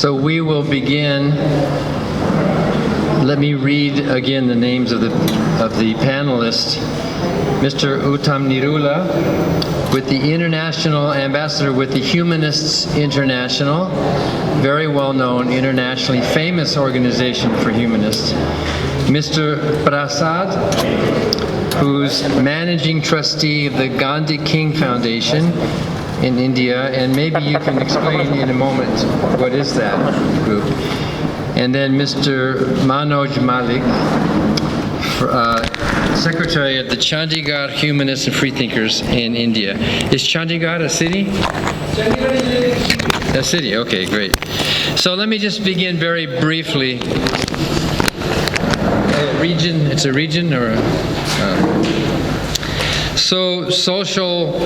So we will begin. Let me read again the names of the panelists. Mr. Uttam Nirula, with the International Ambassador with the Humanists International, very well-known, internationally famous organization for humanists. Mr. Prasad, who's managing trustee of the Gandhi King Foundation in India, and maybe you can explain in a moment what is that group. And then Mr. Manoj Malik, Secretary of the Chandigarh Humanists and Freethinkers in India. Is Chandigarh a city? A city, okay, great. So let me just begin very briefly. It's a region or so social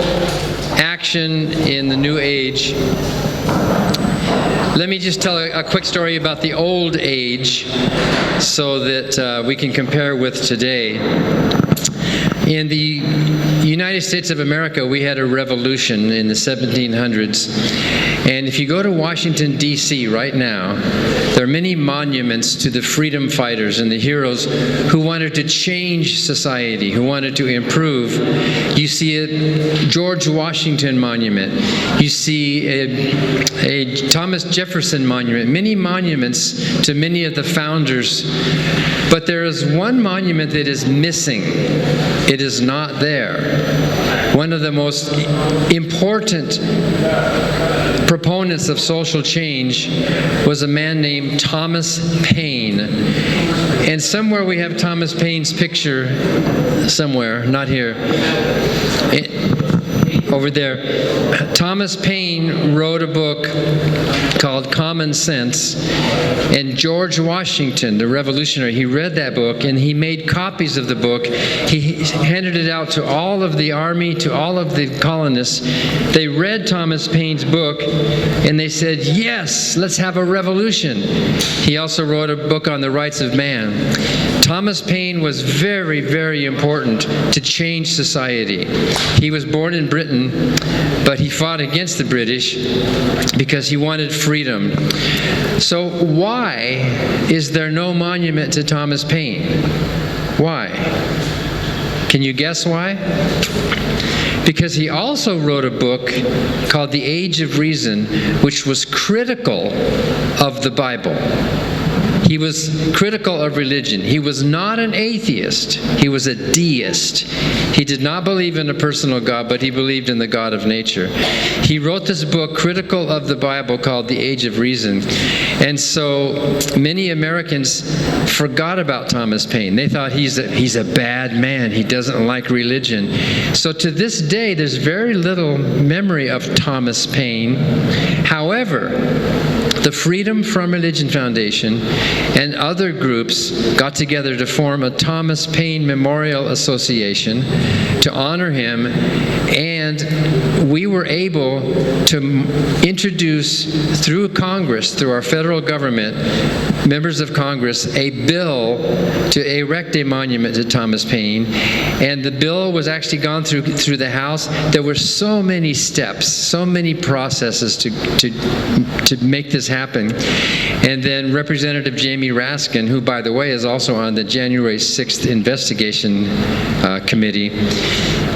action in the New Age. Let me just tell a quick story about the old age so that we can compare with today. In the United States of America, we had a revolution in the 1700s. And if you go to Washington, D.C. right now, there are many monuments to the freedom fighters and the heroes who wanted to change society, who wanted to improve. You see a George Washington monument. You see a Thomas Jefferson monument, many monuments to many of the founders. But there is one monument that is missing. It is not there. One of the most important proponents of social change was a man named Thomas Paine. And somewhere we have Thomas Paine's picture, somewhere, not here, over there. Thomas Paine wrote a book called Common Sense, and George Washington, the revolutionary, he read that book and he made copies of the book. He handed it out to all of the army, to all of the colonists. They read Thomas Paine's book and they said, yes, let's have a revolution. He also wrote a book on the rights of man. Thomas Paine was very, very important to change society. He was born in Britain, but he fought against the British because he wanted freedom. So why is there no monument to Thomas Paine? Why? Can you guess why? Because he also wrote a book called The Age of Reason, which was critical of the Bible. He was critical of religion. He was not an atheist. He was a deist. He did not believe in a personal God, but he believed in the God of nature. He wrote this book critical of the Bible called The Age of Reason. And so many Americans forgot about Thomas Paine. They thought he's a bad man. He doesn't like religion. So to this day, there's very little memory of Thomas Paine. However, the Freedom from Religion Foundation and other groups got together to form a Thomas Paine Memorial Association to honor him, and we were able to introduce through Congress, through our federal government, members of Congress, a bill to erect a monument to Thomas Paine. And the bill was actually gone through the House. There were so many steps, so many processes to make this happen. And then Representative Jamie Raskin, who, by the way, is also on the January 6th investigation committee,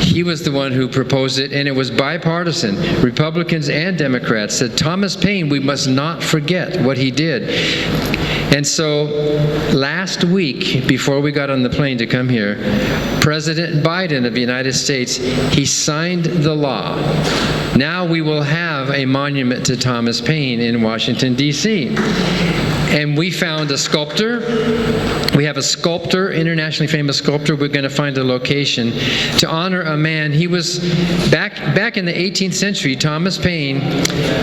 he was the one who proposed it, and it was bipartisan. Republicans and Democrats said, Thomas Paine, we must not forget what he did. And so last week, before we got on the plane to come here, President Biden of the United States, he signed the law. Now we will have a monument to Thomas Paine in Washington, D.C. And we found a sculptor. We have a sculptor, internationally famous sculptor. We're going to find a location to honor a man. He was, back in the 18th century, Thomas Paine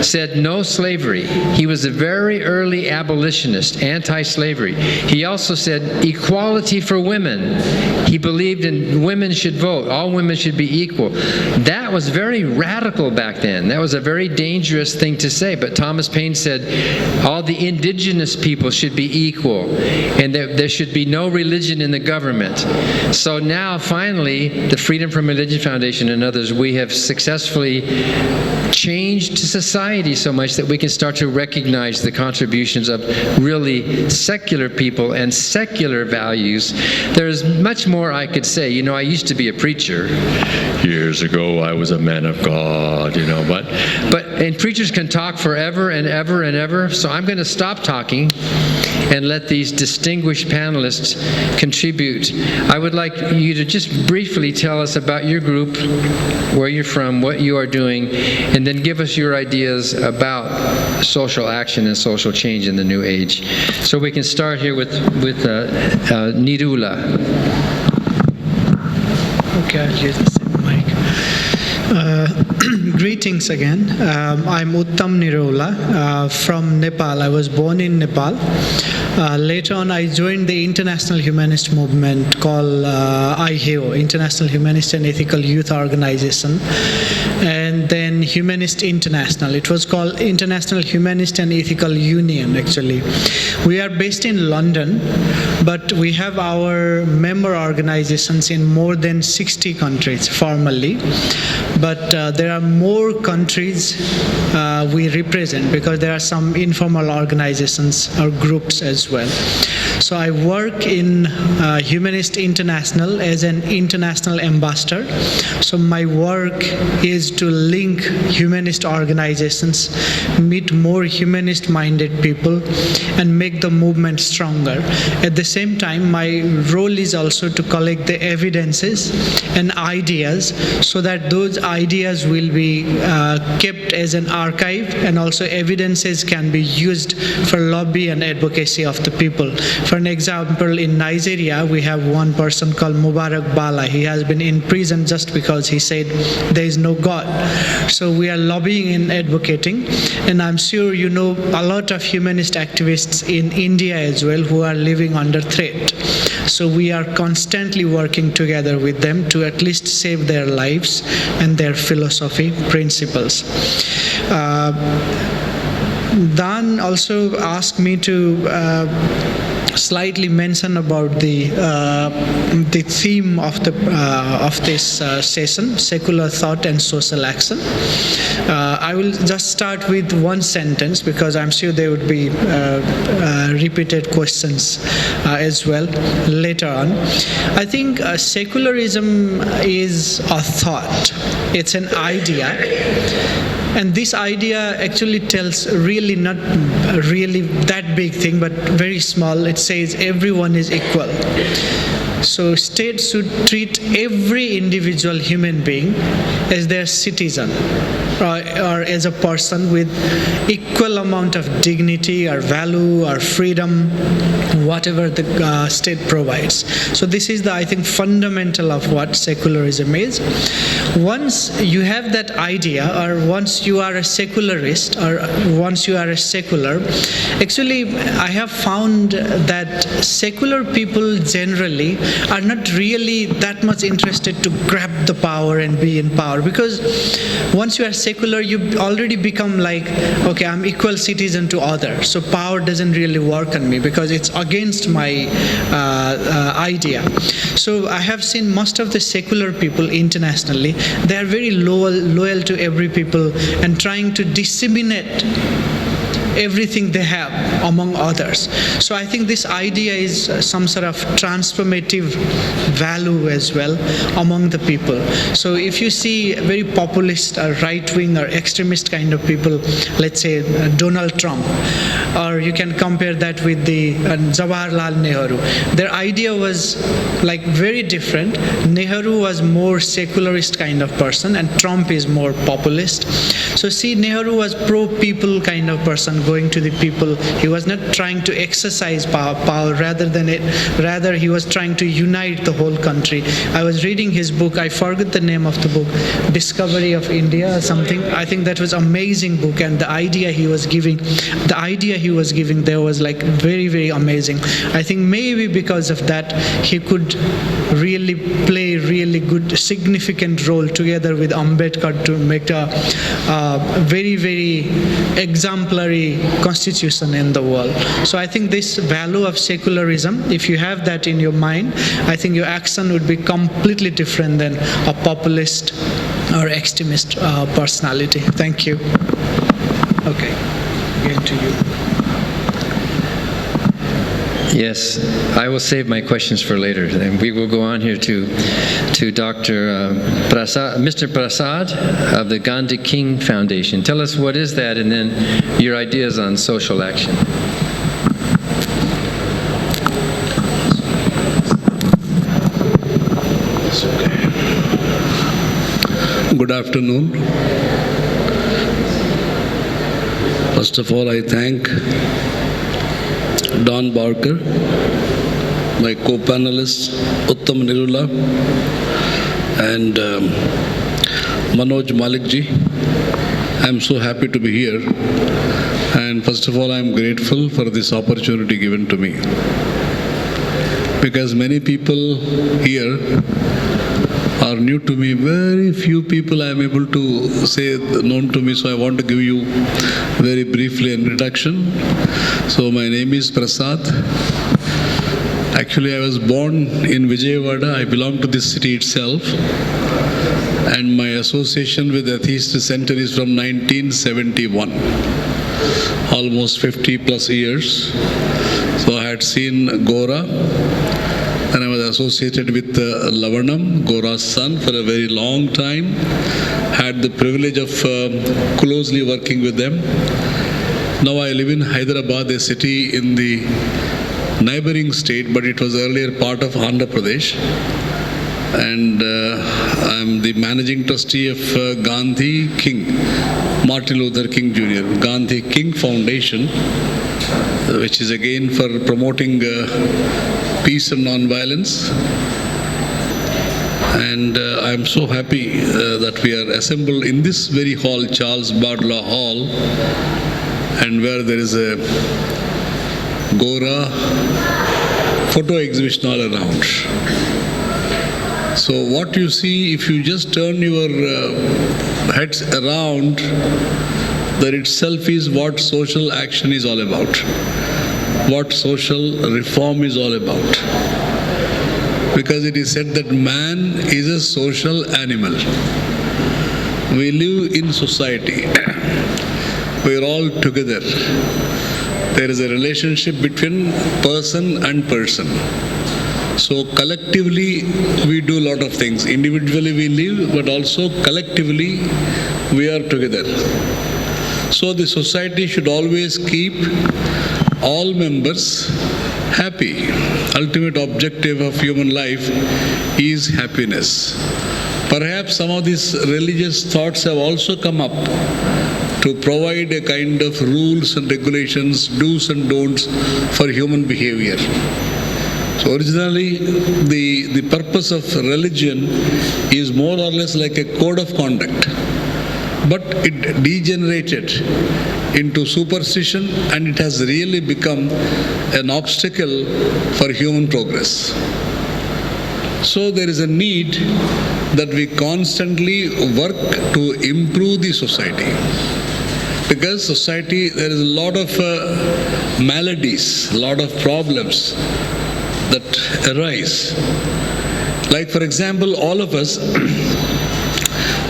said no slavery. He was a very early abolitionist, anti-slavery. He also said equality for women. He believed in women should vote. All women should be equal. That was very radical back then. That was a very dangerous thing to say. But Thomas Paine said all the indigenous people should be equal, and that there should be no religion in the government. So now, finally, the Freedom from Religion Foundation and others, we have successfully changed society so much that we can start to recognize the contributions of really secular people and secular values. There's much more I could say. You know, I used to be a preacher. Years ago, I was a man of God, you know, and preachers can talk forever and ever and ever, so I'm going to stop talking and let these distinguished panelists contribute. I would like you to just briefly tell us about your group, where you're from, what you are doing, and then give us your ideas about social action and social change in the new age. So we can start here with Nirula. Okay, I'll use the same mic. Greetings again. I'm Uttam Nirula from Nepal. I was born in Nepal. Later on, I joined the international humanist movement called IHEO, International Humanist and Ethical Youth Organization, and then Humanist International. It was called International Humanist and Ethical Union, actually. We are based in London, but we have our member organizations in more than 60 countries formally. But there are more countries we represent, because there are some informal organizations or groups as well. So I work in Humanist International as an international ambassador. So my work is to link humanist organizations, meet more humanist-minded people, and make the movement stronger. At the same time, my role is also to collect the evidences and ideas, so that those ideas will be kept as an archive, and also evidences can be used for lobby and advocacy of the people. For an example, in Nigeria, we have one person called Mubarak Bala. He has been in prison just because he said there is no God. So we are lobbying and advocating, and I'm sure you know a lot of humanist activists in India as well who are living under threat. So we are constantly working together with them to at least save their lives and their philosophy principles. Dan also asked me to slightly mention about the theme of this session: secular thought and social action. I will just start with one sentence, because I'm sure there would be repeated questions as well later on. I think secularism is a thought. It's an idea. And this idea actually tells really not really that big thing, but very small. It says everyone is equal. So states should treat every individual human being as their citizen, or as a person with equal amount of dignity or value or freedom, whatever the state provides. So this is the, I think, fundamental of what secularism is. Once you have that idea, or once you are a secularist, or once you are a secular, actually I have found that secular people generally are not really that much interested to grab the power and be in power, because once you are secular, you already become like, okay, I'm equal citizen to others, so power doesn't really work on me because it's against my idea. So I have seen most of the secular people internationally, they are very loyal to every people and trying to disseminate everything they have among others. So I think this idea is some sort of transformative value as well among the people. So if you see very populist or right-wing or extremist kind of people, let's say Donald Trump, or you can compare that with the Jawaharlal Nehru, their idea was like very different. Nehru was more secularist kind of person, and Trump is more populist. So see, Nehru was pro-people kind of person, going to the people. He was not trying to exercise power, rather he was trying to unite the whole country. I was reading his book, I forget the name of the book, Discovery of India or something. I think that was amazing book, and the idea he was giving there was like very, very amazing. I think maybe because of that he could really play really good, significant role together with Ambedkar to make a very, very exemplary constitution in the world. So I think this value of secularism, if you have that in your mind, I think your action would be completely different than a populist or extremist personality. Thank you. Okay, again to you. Yes, I will save my questions for later. And we will go on here to Dr. Prasad, Mr. Prasad of the Gandhi King Foundation. Tell us what is that, and then your ideas on social action. Good afternoon. First of all, I thank Don Barker, my co-panelist Uttam Nirula, and Manoj Malikji. I'm so happy to be here. And first of all, I'm grateful for this opportunity given to me. Because many people here are new to me. Very few people I am able to say known to me, so I want to give you very briefly an introduction. So my name is Prasad. Actually, I was born in Vijayawada. I belong to this city itself. And my association with Atheist Center is from 1971. Almost 50 plus years. So I had seen Gora. And I was associated with Lavanam, Gora's son, for a very long time. Had the privilege of closely working with them. Now I live in Hyderabad, a city in the neighboring state, but it was earlier part of Andhra Pradesh. And I'm the managing trustee of Gandhi King, Martin Luther King Jr., Gandhi King Foundation, which is again for promoting peace and non-violence. And I'm so happy that we are assembled in this very hall, Charles Bardlaw Hall, and where there is a Gora photo exhibition all around. So what you see, if you just turn your heads around, that itself is what social action is all about. What social reform is all about. Because it is said that man is a social animal. We live in society. We are all together. There is a relationship between person and person. So collectively we do a lot of things. Individually we live, but also collectively we are together. So the society should always keep all members happy. Ultimate objective of human life is happiness. Perhaps some of these religious thoughts have also come up to provide a kind of rules and regulations, do's and don'ts for human behavior. So originally, the purpose of religion is more or less like a code of conduct. But it degenerated into superstition, and it has really become an obstacle for human progress. So there is a need that we constantly work to improve the society. Because society, there is a lot of maladies, a lot of problems that arise. Like for example, all of us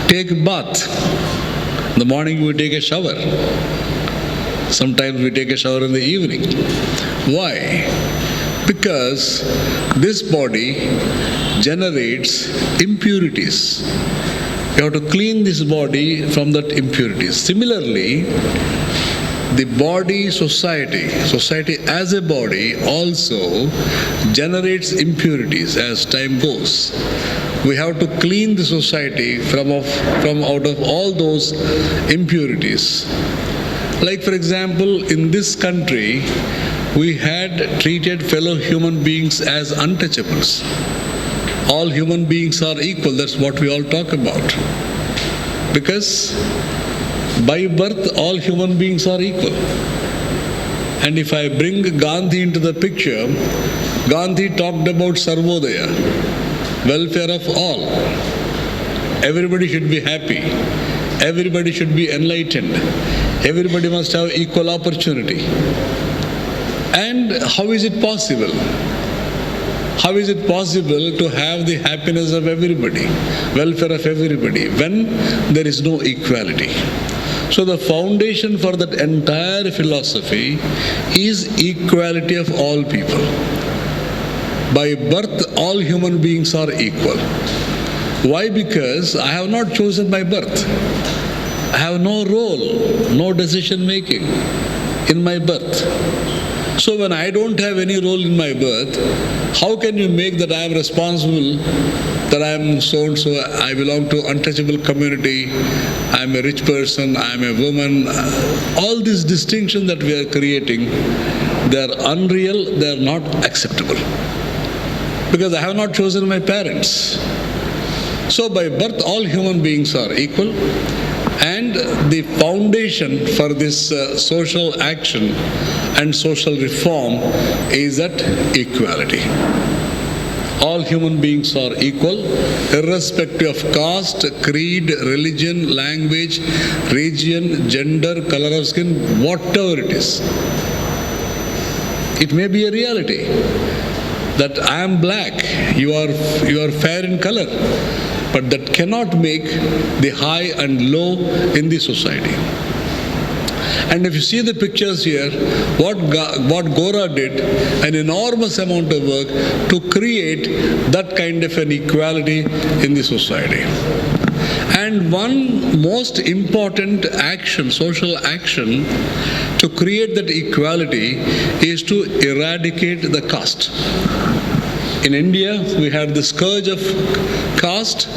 take a bath. In the morning we take a shower. Sometimes we take a shower in the evening. Why? Because this body generates impurities. You have to clean this body from that impurities. Similarly, the body, society as a body also generates impurities as time goes. We have to clean the society from out of all those impurities. Like for example, in this country, we had treated fellow human beings as untouchables. All human beings are equal, that's what we all talk about. Because by birth, all human beings are equal. And if I bring Gandhi into the picture, Gandhi talked about Sarvodaya. welfare of all. Everybody should be happy. Everybody should be enlightened. Everybody must have equal opportunity. And how is it possible? How is it possible to have the happiness of everybody, welfare of everybody, when there is no equality? So the foundation for that entire philosophy is equality of all people. By birth, all human beings are equal. Why? Because I have not chosen my birth. I have no role, no decision making in my birth. So when I don't have any role in my birth, how can you make that I am responsible, that I am so-and-so, I belong to untouchable community, I am a rich person, I am a woman. All these distinctions that we are creating, they are unreal, they are not acceptable. Because I have not chosen my parents. So by birth, all human beings are equal. And the foundation for this social action and social reform is that equality. All human beings are equal, irrespective of caste, creed, religion, language, region, gender, color of skin, whatever it is. It may be a reality that I am black, you are fair in color, but that cannot make the high and low in the society. And if you see the pictures here, what Gora did, an enormous amount of work to create that kind of an equality in the society. And one most important action, social action, to create that equality is to eradicate the caste. In India, we had the scourge of caste,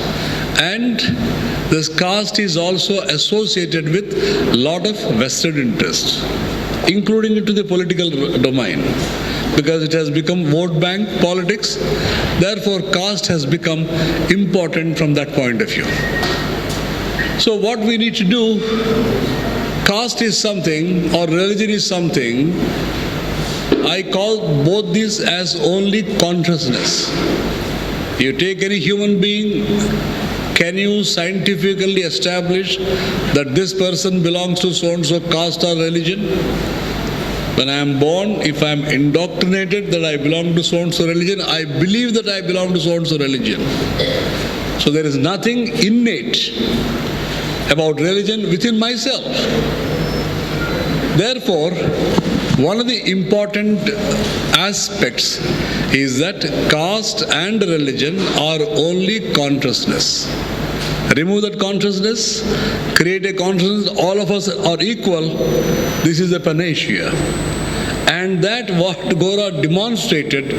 and this caste is also associated with a lot of vested interests, including into the political domain, because it has become vote bank politics. Therefore, caste has become important from that point of view. So what we need to do, caste is something or religion is something, I call both these as only consciousness. You take any human being, can you scientifically establish that this person belongs to so-and-so caste or religion? When I am born, if I am indoctrinated that I belong to so-and-so religion, I believe that I belong to so-and-so religion. So there is nothing innate about religion within myself. Therefore, one of the important aspects is that caste and religion are only consciousness. Remove that consciousness, create a consciousness, all of us are equal. This is the panacea. And that what Gora demonstrated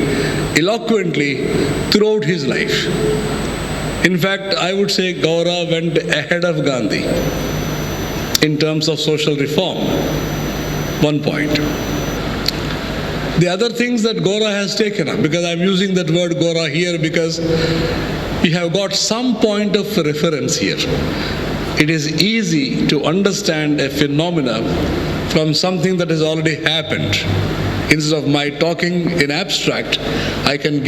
eloquently throughout his life. In fact, I would say Gora went ahead of Gandhi in terms of social reform. One point. The other things that Gora has taken up, because I'm using that word Gora here because we have got some point of reference here. It is easy to understand a phenomena from something that has already happened. Instead of my talking in abstract, I can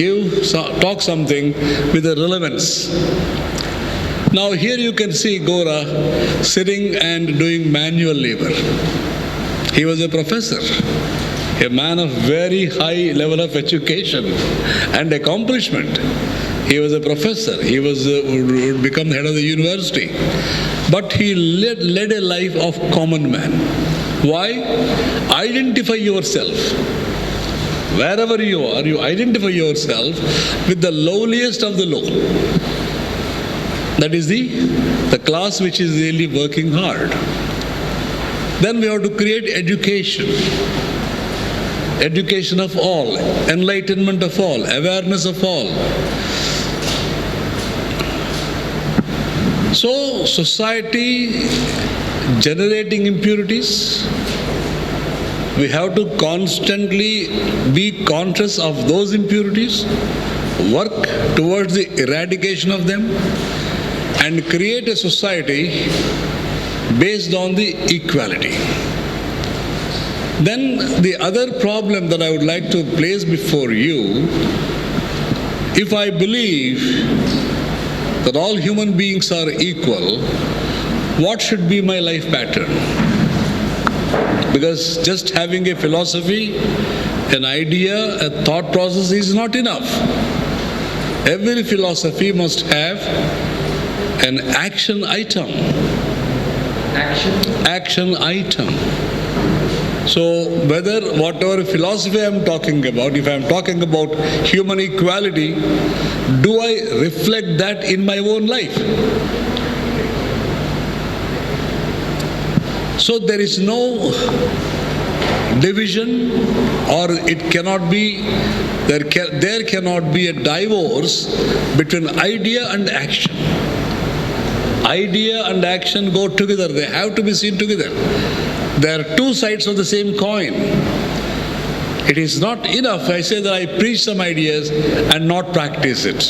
talk something with a relevance. Now here you can see Gora sitting and doing manual labor. He was a professor, a man of very high level of education and accomplishment. He was a professor. He would become the head of the university. But he led a life of common man. Why? Identify yourself. Wherever you are, you identify yourself with the lowliest of the low. That is the class which is really working hard. Then we have to create education. Education of all, enlightenment of all, awareness of all. So, society generating impurities, we have to constantly be conscious of those impurities, work towards the eradication of them, and create a society based on the equality. Then the other problem that I would like to place before you if I believe that all human beings are equal, what should be my life pattern? Because just having a philosophy, an idea, a thought process is not enough. Every philosophy must have an action item. Action item. So whatever philosophy I am talking about, if I am talking about human equality, do I reflect that in my own life? So there is no division, or it cannot be, there cannot be a divorce between idea and action. Idea and action go together, they have to be seen together. They are two sides of the same coin. It is not enough I say that I preach some ideas and not practice it.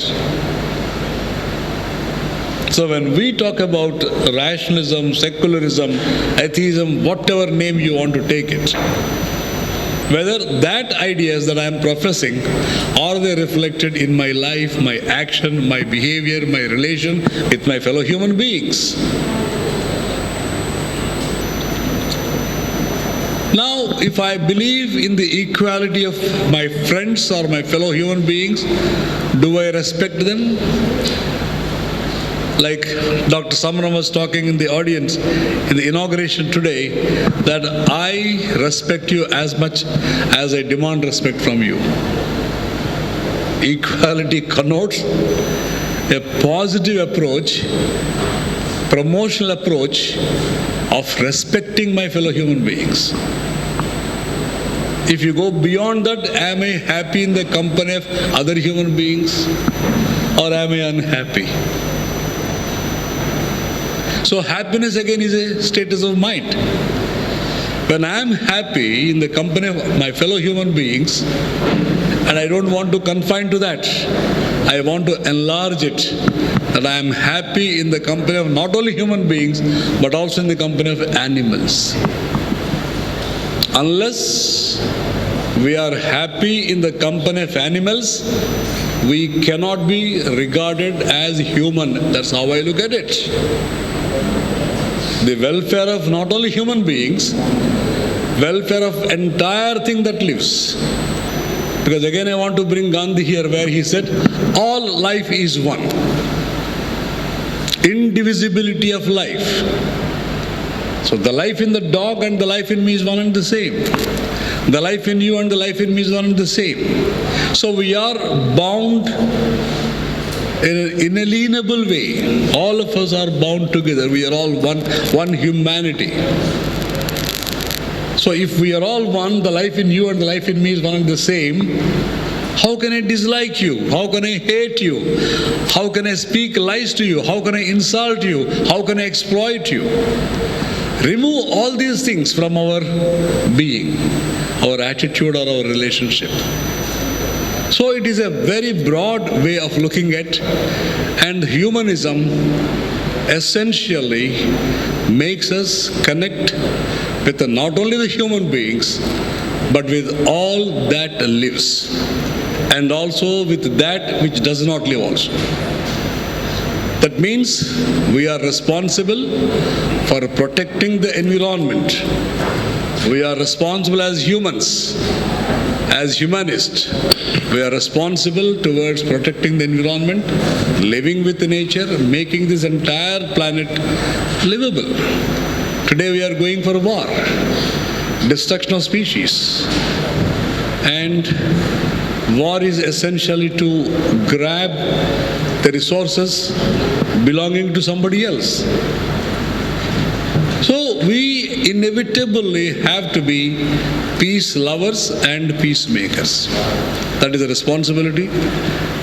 So when we talk about rationalism, secularism, atheism, whatever name you want to take it, whether that ideas that I am professing, are they reflected in my life, my action, my behavior, my relation with my fellow human beings? Now, if I believe in the equality of my friends or my fellow human beings, do I respect them? Like Dr. Samaram was talking in the audience in the inauguration today, that I respect you as much as I demand respect from you. Equality connotes a positive approach, promotional approach of respecting my fellow human beings. If you go beyond that, am I happy in the company of other human beings, or am I unhappy? So happiness again is a status of mind. When I am happy in the company of my fellow human beings, and I don't want to confine to that, I want to enlarge it, that I am happy in the company of not only human beings, but also in the company of animals. Unless we are happy in the company of animals, we cannot be regarded as human. That's how I look at it. The welfare of not only human beings, welfare of entire thing that lives. Because again I want to bring Gandhi here, where he said, all life is one. Indivisibility of life. So the life in the dog and the life in me is one and the same. The life in you and the life in me is one and the same. So we are bound in an inalienable way. All of us are bound together. We are all one humanity. So if we are all one, the life in you and the life in me is one and the same, how can I dislike you? How can I hate you? How can I speak lies to you? How can I insult you? How can I exploit you? Remove all these things from our being, our attitude or our relationship. So it is a very broad way of looking at, and humanism essentially makes us connect with not only the human beings, but with all that lives, and also with that which does not live also. That means we are responsible for protecting the environment. We are responsible as humans, as humanists. We are responsible towards protecting the environment, living with nature, making this entire planet livable. Today we are going for war, destruction of species. And war is essentially to grab the resources belonging to somebody else. So we inevitably have to be peace lovers and peacemakers. That is a responsibility.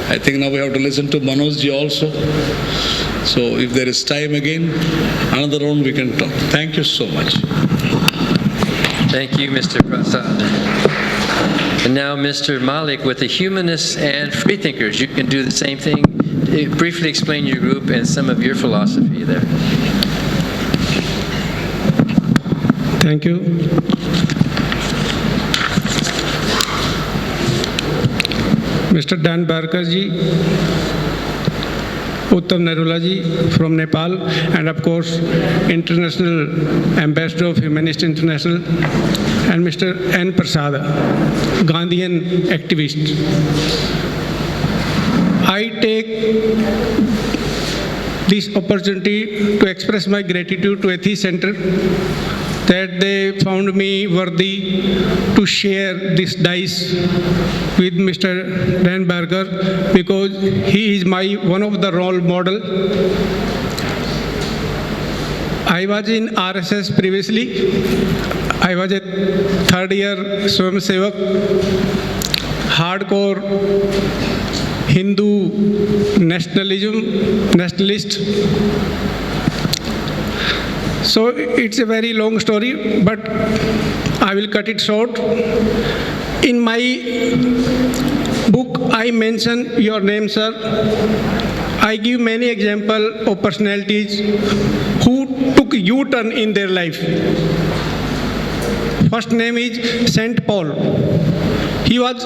I think now we have to listen to Manoj ji also. So if there is time again, another round we can talk. Thank you so much. Thank you, Mr. Prasad. And now Mr. Malik with the humanists and freethinkers. You can do the same thing. Briefly explain your group and some of your philosophy there. Thank you. Mr. Dan Barker ji, Uttam Narula ji from Nepal, and of course, International Ambassador of Humanist International, and Mr. N. Prasada, Gandhian activist. I take this opportunity to express my gratitude to Atheist Center that they found me worthy to share this dice with Mr. Dan Berger, because he is one of the role model. I was in RSS previously. I was a third year Swam Sevak, hardcore Hindu nationalist. So it's a very long story, but I will cut it short. In my book, I mention your name, sir. I give many examples of personalities who took U-turn in their life. First name is Saint Paul. He was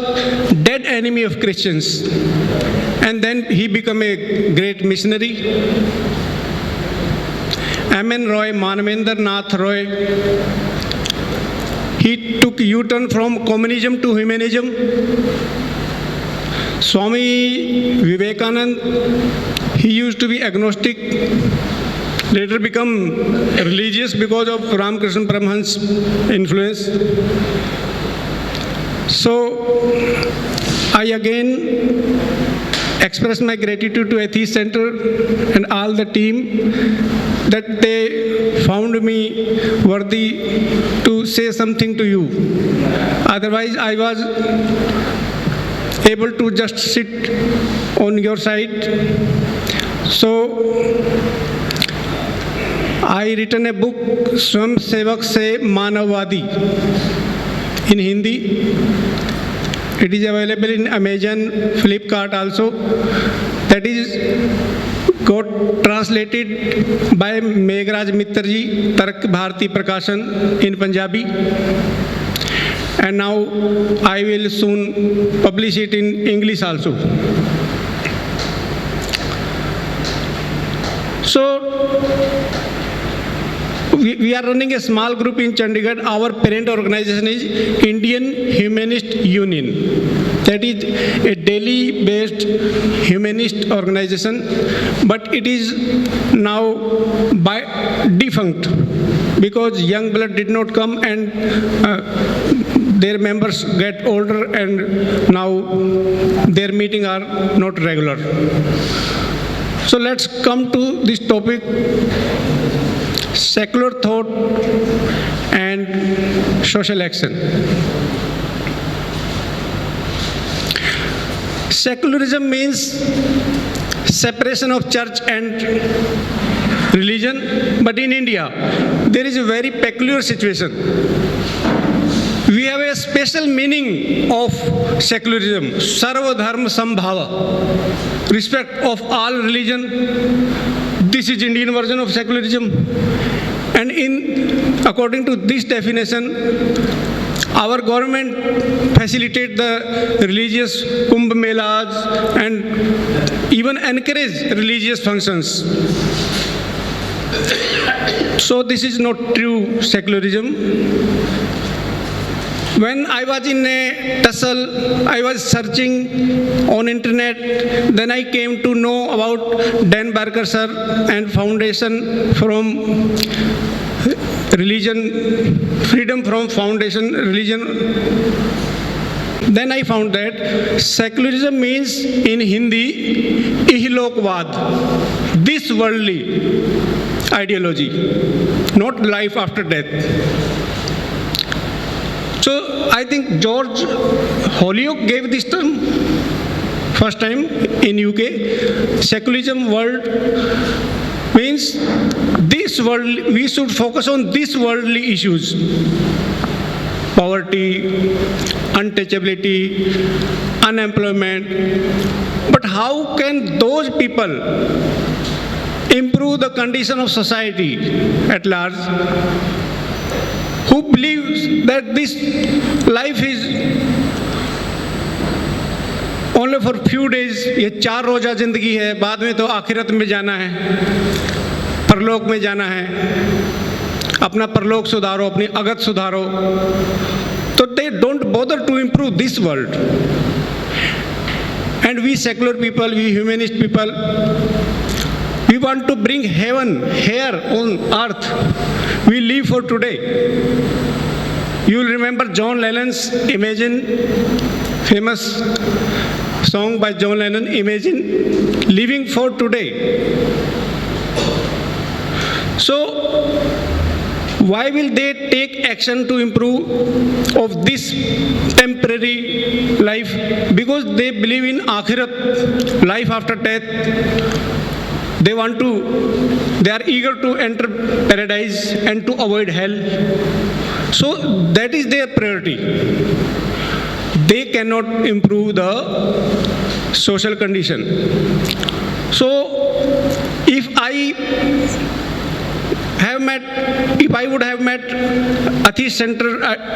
dead enemy of Christians, and then he became a great missionary. M.N. Roy, Manavendra Nath Roy, he took U-turn from communism to humanism. Swami Vivekananda, he used to be agnostic, later become religious because of Ramakrishna Paramahansa's influence. So I again express my gratitude to Atheist Center and all the team that they found me worthy to say something to you. Otherwise, I was able to just sit on your side. So I written a book, Swam Sevak Se Manavwadi, in Hindi. It is available in Amazon, Flipkart also. That is got translated by Meghraj Mitra ji, Tark Bharati Prakashan in Punjabi. And now I will soon publish it in English also. So we are running a small group in Chandigarh. Our parent organization is Indian Humanist Union. That is a Delhi-based humanist organization, but it is now defunct because young blood did not come and their members get older and now their meetings are not regular. So let's come to this topic. Secular thought and social action. Secularism means separation of church and religion, but in India, there is a very peculiar situation. We have a special meaning of secularism, Sarva Dharma Sambhava, respect of all religion. This is Indian version of secularism. And according to this definition, our government facilitate the religious Kumbh Melas and even encourage religious functions. So this is not true secularism. When I was in a tussle, I was searching on internet, then I came to know about Dan Barker sir and Foundation from Religion, Freedom from Foundation Religion. Then I found that secularism means in Hindi, ihlokvad, this worldly ideology, not life after death. So I think George Holyoake gave this term first time in UK. Secularism world means this world, we should focus on these worldly issues. Poverty, untouchability, unemployment. But how can those people improve the condition of society at large? Who believes that this life is only for few days, ये 4 रोज़ा ज़िंदगी है, बाद में तो आखिरत में जाना है, परलोक में जाना है। अपना परलोक सुधारो, अपनी अगत सुधारो। तो they don't bother to improve this world. And we secular people, we humanist people, we want to bring heaven here on earth. We live for today. You will remember John Lennon's Imagine, famous song by John Lennon, Imagine, living for today. So why will they take action to improve of this temporary life? Because they believe in akhirat, life after death. They are eager to enter paradise and to avoid hell. So that is their priority. They cannot improve the social condition. So if I would have met Atheist Center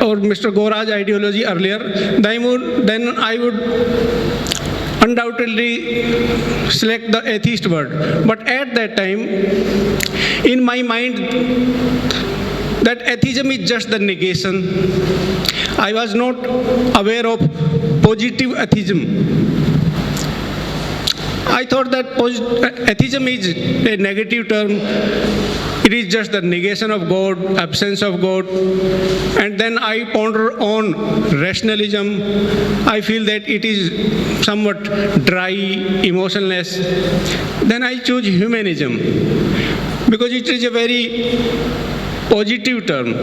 or Mr. Gora's ideology earlier, then I would undoubtedly select the atheist word. But at that time, in my mind, that atheism is just the negation. I was not aware of positive atheism. I thought that atheism is a negative term. It is just the negation of God, absence of God. And then I ponder on rationalism. I feel that it is somewhat dry, emotionless. Then I choose humanism because it is a very positive term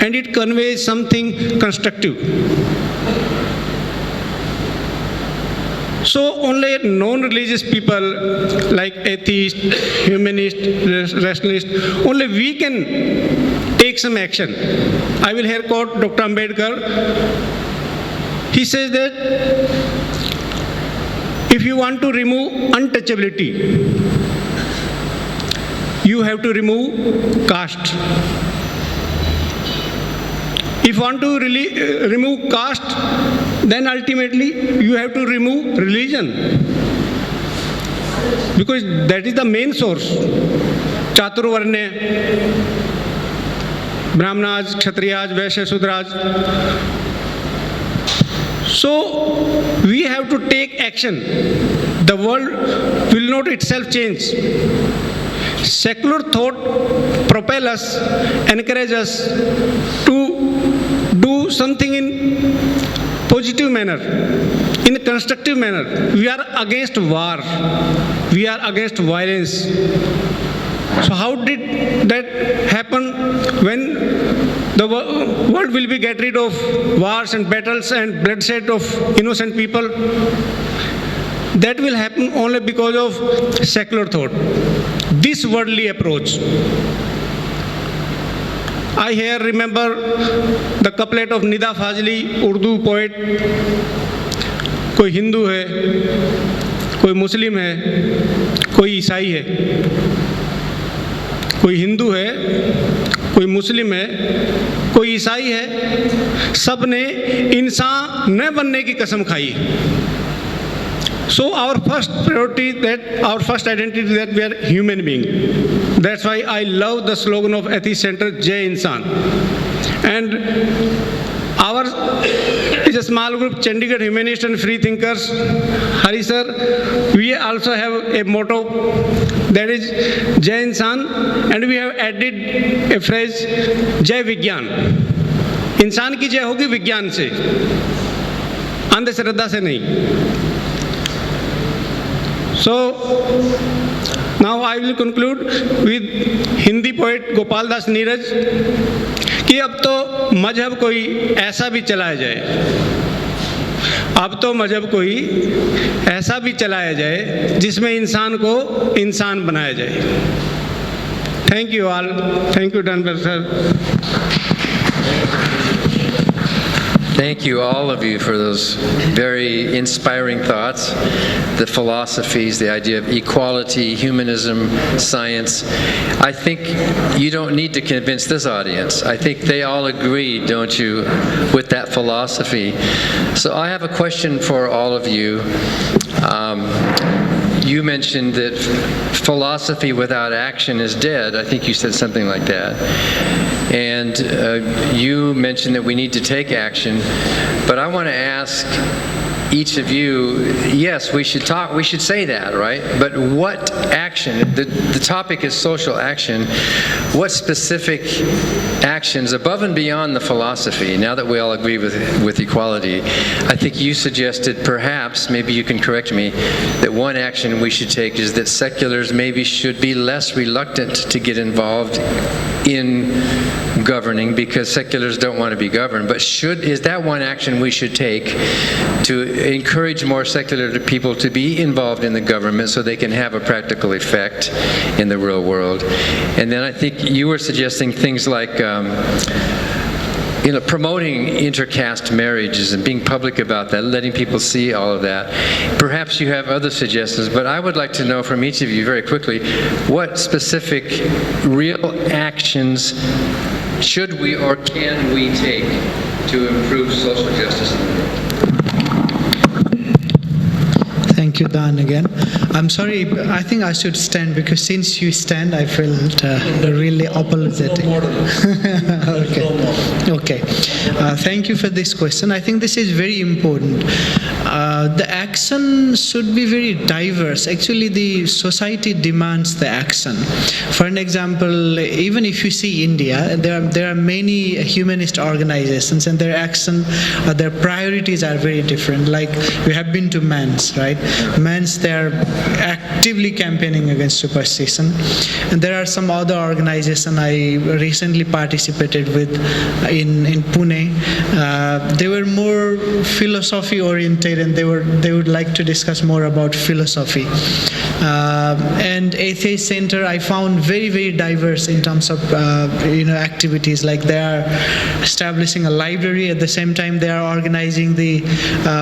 and it conveys something constructive. So only non-religious people like atheist, humanist, rationalist, only we can take some action. I will here quote Dr. Ambedkar. He says that if you want to remove untouchability, you have to remove caste. If you want to remove caste, then ultimately you have to remove religion, because that is the main source. Chaturvarnya, Brahmanas, Kshatriyas, Vaishyas, Sudras. So we have to take action. The world will not itself change. Secular thought propel us, encourage us to do something in positive manner, in a constructive manner. We are against war. We are against violence. So how did that happen when the world will be get rid of wars and battles and bloodshed of innocent people? That will happen only because of secular thought, this worldly approach. I here remember the couplet of Nida Fazli, Urdu poet. कोई हिंदू है, कोई मुस्लिम है, कोई ईसाई है। कोई हिंदू है, कोई मुस्लिम है, कोई ईसाई है, सब ने इंसान न बनने की कसम खाई। So our first priority, our first identity, that we are human being. That's why I love the slogan of Atheist Center, Jai Insan. And our is a small group, Chandigarh Humanist and Free Thinkers. Hari sir, we also have a motto, that is Jai Insan, and we have added a phrase, Jai Vigyan. इंसान की जय होगी विज्ञान से, अंधश्रद्धा से नहीं। So now I will conclude with Hindi poet Gopal Das Neeraj कि अब तो मजहब कोई ऐसा भी चलाया जाए, अब तो मजहब कोई ऐसा भी चलाया जाए जिसमें इंसान को इंसान बनाया जाए। Thank you all, thank you Dunbar sir. Thank you, all of you, for those very inspiring thoughts. The philosophies, the idea of equality, humanism, science. I think you don't need to convince this audience. I think they all agree, don't you, with that philosophy. So I have a question for all of you. You mentioned that philosophy without action is dead. I think you said something like that. And you mentioned that we need to take action. But I want to ask each of you, yes, we should say that, right? But what action? The topic is social action. What specific actions, above and beyond the philosophy, now that we all agree with equality, I think you suggested, perhaps, maybe you can correct me, that one action we should take is that seculars maybe should be less reluctant to get involved in governing, because seculars don't want to be governed. But is that one action we should take to encourage more secular people to be involved in the government so they can have a practical effect in the real world? And then I think you were suggesting things like promoting intercaste marriages and being public about that, letting people see all of that. Perhaps you have other suggestions, but I would like to know from each of you very quickly, what specific real actions should we or can we take to improve social justice in the world? Thank you, Dan, again. I'm sorry, I think I should stand, because since you stand, I felt really apologetic. Okay. Thank you for this question. I think this is very important. The action should be very diverse. Actually, the society demands the action. For an example, even if you see India, there are many humanist organizations, and their action, their priorities are very different. Like, we have been to MANS, right? MANS, they're actively campaigning against superstition. And there are some other organizations I recently participated with in Pune. They were more philosophy oriented, and they would like to discuss more about philosophy. And Atheist Center, I found very, very diverse in terms of activities. Like, they are establishing a library, at the same time they are organizing the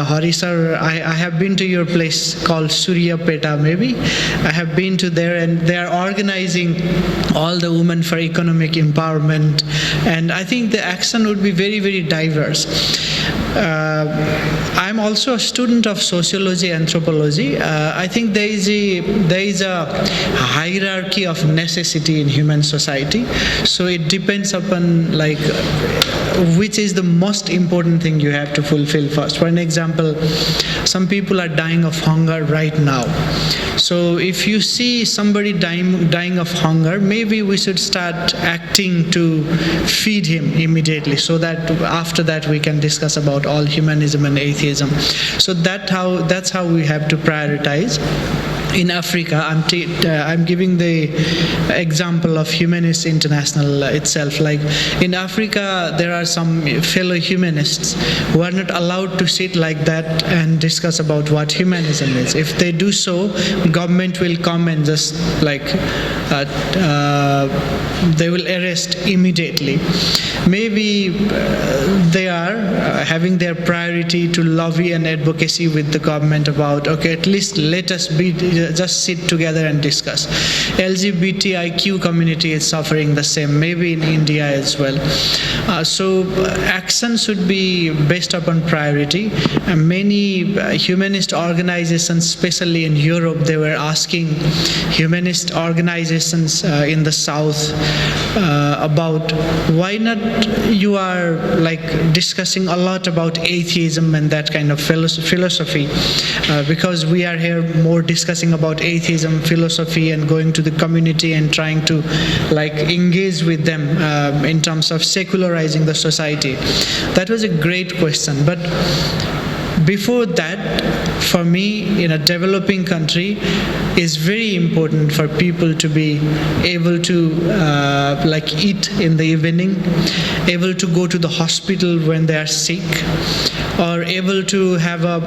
Harisar. I have been to your place called Surya Peta, maybe. I have been to there, and they are organizing all the women for economic empowerment. And I think the action would be very, very diverse. I'm also a student of sociology, anthropology. I think there is a hierarchy of necessity in human society. So it depends upon which is the most important thing you have to fulfill first. For an example, some people are dying of hunger right now. So if you see somebody dying of hunger, maybe we should start acting to feed him immediately, so that after that we can discuss about all humanism and atheism. So that's how we have to prioritize. In Africa, I'm giving the example of Humanist International itself. Like, in Africa, there are some fellow humanists who are not allowed to sit like that and discuss about what humanism is. If they do so, government will come and just they will arrest immediately. Maybe they are having their priority to lobby and advocacy with the government about, okay, at least let us just sit together and discuss. LGBTIQ community is suffering the same, maybe in India as well. So action should be based upon priority. Many humanist organizations, especially in Europe, they were asking humanist organizations in the South about why not you are discussing a lot about atheism and that kind of philosophy, because we are here more discussing about atheism, philosophy, and going to the community and trying to engage with them in terms of secularizing the society. That was a great question. But before that, for me, in a developing country, is very important for people to be able to eat in the evening, able to go to the hospital when they are sick, or able to have a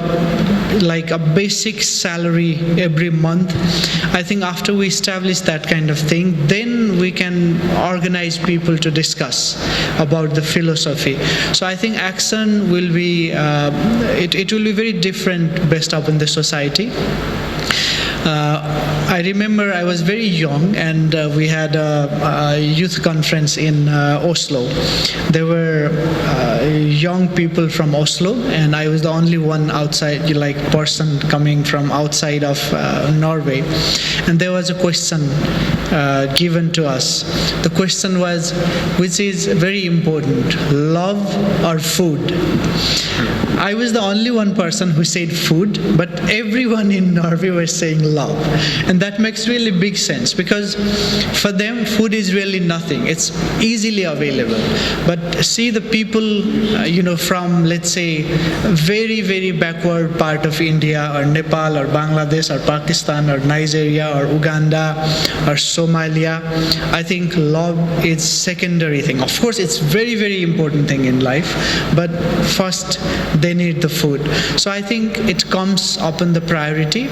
basic salary every month. I think after we establish that kind of thing, then we can organize people to discuss about the philosophy. So I think action will be it will be very different based upon the society. I remember I was very young, and we had a youth conference in Oslo. There were young people from Oslo, and I was the only one outside, person coming from outside of Norway. And there was a question given to us. The question was, which is very important, love or food? I was the only one person who said food, but everyone in Norway was saying love. And that makes really big sense, because for them, food is really nothing. It's easily available. But see the people, from, let's say, very, very backward part of India, or Nepal, or Bangladesh, or Pakistan, or Nigeria, or Uganda, or Somalia, I think love is secondary thing. Of course, it's very, very important thing in life, but first they need the food. So I think it comes upon the priority.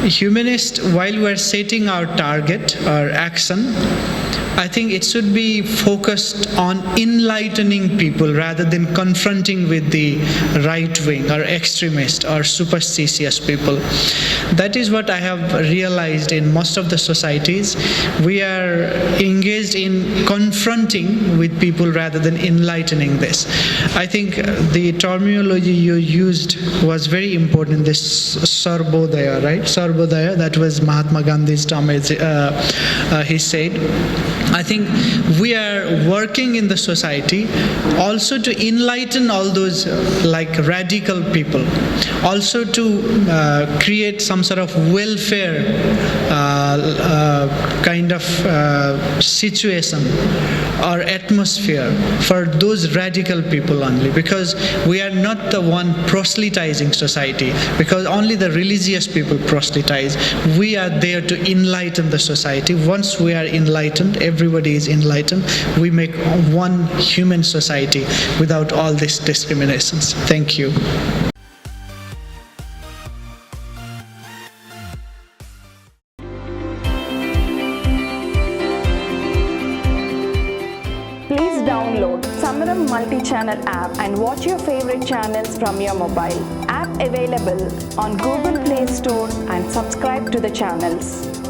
Humanist, while we're setting our target or action, I think it should be focused on enlightening people rather than confronting with the right wing or extremist or superstitious people. That is what I have realized in most of the societies. We are engaged in confronting with people rather than enlightening this. I think the terminology you used was very important, this Sarbodaya, right? Sarbodaya, that was Mahatma Gandhi's term, he said. I think we are working in the society also to enlighten all those radical people, also to create some sort of welfare kind of situation or atmosphere for those radical people only, because we are not the one proselytizing society, because only the religious people proselytize. We are there to enlighten the society. Once we are enlightened, everybody is enlightened, we make one human society without all these discriminations. Thank you. Please download Samaram multi-channel app and watch your favorite channels from your mobile. App available on Google Play Store, and subscribe to the channels.